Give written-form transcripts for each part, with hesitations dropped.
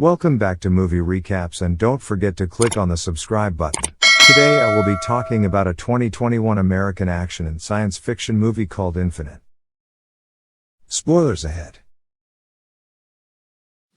Welcome back to Movie Recaps, and don't forget to click on the subscribe button. Today I will be talking about a 2021 American action and science fiction movie called Infinite. Spoilers ahead.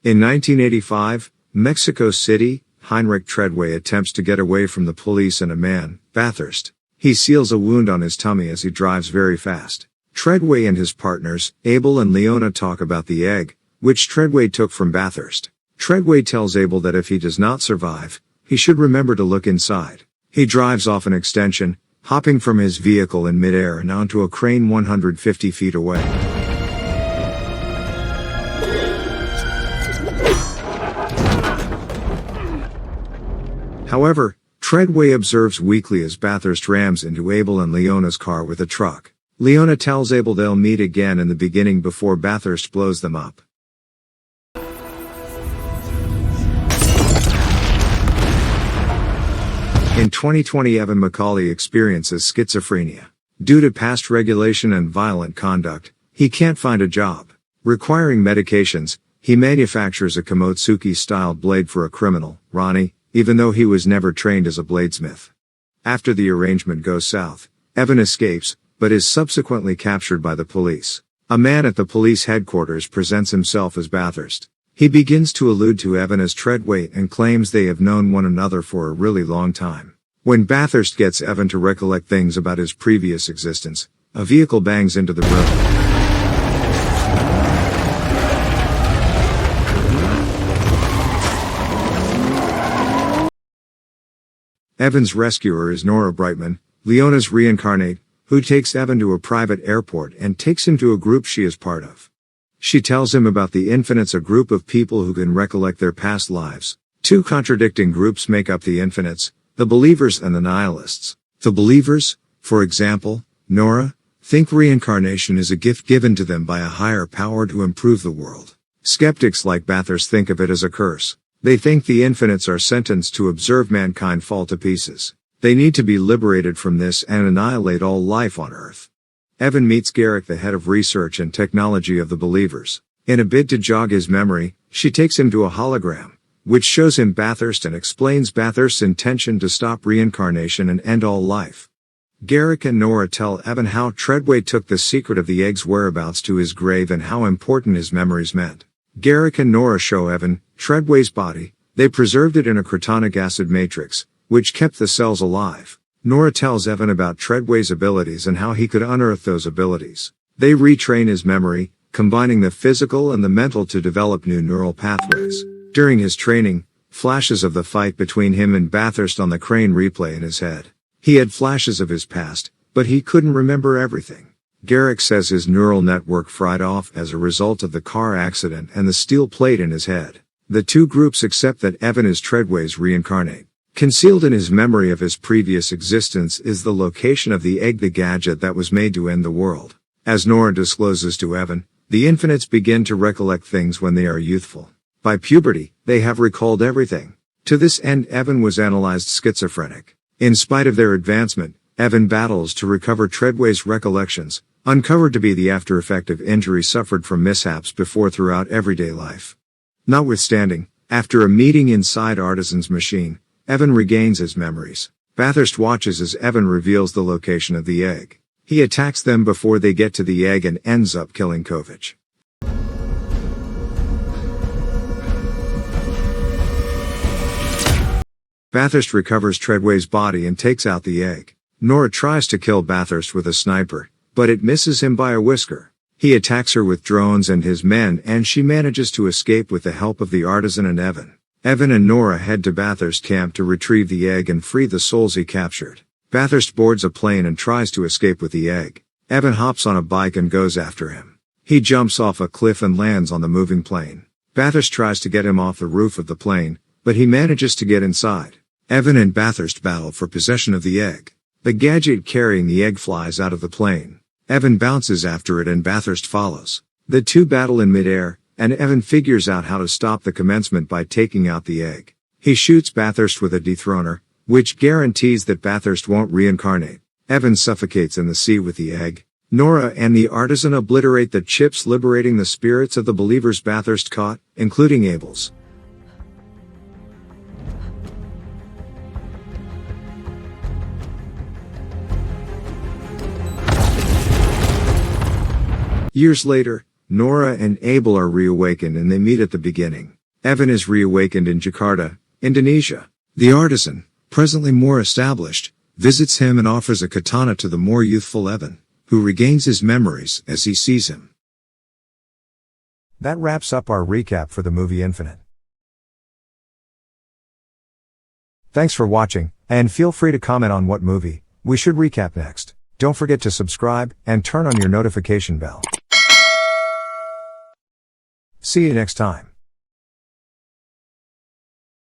In 1985, Mexico City, Heinrich Treadway attempts to get away from the police and a man, Bathrust. He seals a wound on his tummy as he drives very fast. Treadway and his partners, Abel and Leona, talk about the egg, which Treadway took from Bathrust. Treadway tells Abel that if he does not survive, he should remember to look inside. He drives off an extension, hopping from his vehicle in midair and onto a crane 150 feet away. However, Treadway observes weakly as Bathrust rams into Abel and Leona's car with a truck. Leona tells Abel they'll meet again in the beginning before Bathrust blows them up. In 2020, Evan Macaulay experiences schizophrenia. Due to past regulation and violent conduct, he can't find a job. Requiring medications, he manufactures a Komotsuki-styled blade for a criminal, Ronnie, even though he was never trained as a bladesmith. After the arrangement goes south, Evan escapes, but is subsequently captured by the police. A man at the police headquarters presents himself as Bathrust. He begins to allude to Evan as Treadway and claims they have known one another for a really long time. When Bathrust gets Evan to recollect things about his previous existence, a vehicle bangs into the road. Evan's rescuer is Nora Brightman, Leona's reincarnate, who takes Evan to a private airport and takes him to a group she is part of. She tells him about the Infinites, a group of people who can recollect their past lives. Two contradicting groups make up the Infinites, the Believers and the Nihilists. The Believers, for example, Nora, think reincarnation is a gift given to them by a higher power to improve the world. Skeptics like Bathrust think of it as a curse. They think the Infinites are sentenced to observe mankind fall to pieces. They need to be liberated from this and annihilate all life on Earth. Evan meets Garrick, the head of research and technology of the Believers. In a bid to jog his memory, she takes him to a hologram, which shows him Bathrust and explains Bathrust's intention to stop reincarnation and end all life. Garrick and Nora tell Evan how Treadway took the secret of the egg's whereabouts to his grave and how important his memories meant. Garrick and Nora show Evan Treadway's body. They preserved it in a crotonic acid matrix, which kept the cells alive. Nora tells Evan about Treadway's abilities and how he could unearth those abilities. They retrain his memory, combining the physical and the mental to develop new neural pathways. During his training, flashes of the fight between him and Bathrust on the crane replay in his head. He had flashes of his past, but he couldn't remember everything. Garrick says his neural network fried off as a result of the car accident and the steel plate in his head. The two groups accept that Evan is Treadway's reincarnate. Concealed in his memory of his previous existence is the location of the egg, the gadget that was made to end the world. As Nora discloses to Evan, the Infinites begin to recollect things when they are youthful. By puberty, they have recalled everything. To this end, Evan was analyzed schizophrenic. In spite of their advancement, Evan battles to recover Treadway's recollections, uncovered to be the after effect of injury suffered from mishaps before throughout everyday life. Notwithstanding, after a meeting inside Artisan's machine, Evan regains his memories. Bathrust watches as Evan reveals the location of the egg. He attacks them before they get to the egg and ends up killing Kovich. Bathrust recovers Treadway's body and takes out the egg. Nora tries to kill Bathrust with a sniper, but it misses him by a whisker. He attacks her with drones and his men, and she manages to escape with the help of the Artisan and Evan. Evan and Nora head to Bathrust camp to retrieve the egg and free the souls he captured. Bathrust boards a plane and tries to escape with the egg. Evan hops on a bike and goes after him. He jumps off a cliff and lands on the moving plane. Bathrust tries to get him off the roof of the plane, but he manages to get inside. Evan and Bathrust battle for possession of the egg. The gadget carrying the egg flies out of the plane. Evan bounces after it and Bathrust follows. The two battle in midair, and Evan figures out how to stop the commencement by taking out the egg. He shoots Bathrust with a dethroner, which guarantees that Bathrust won't reincarnate. Evan suffocates in the sea with the egg. Nora and the Artisan obliterate the chips, liberating the spirits of the believers Bathrust caught, including Abel's. Years later, Nora and Abel are reawakened and they meet at the beginning. Evan is reawakened in Jakarta, Indonesia. The artisan, presently more established, visits him and offers a katana to the more youthful Evan, who regains his memories as he sees him. That wraps up our recap for the movie Infinite. Thanks for watching, and feel free to comment on what movie we should recap next. Don't forget to subscribe and turn on your notification bell. See you next time.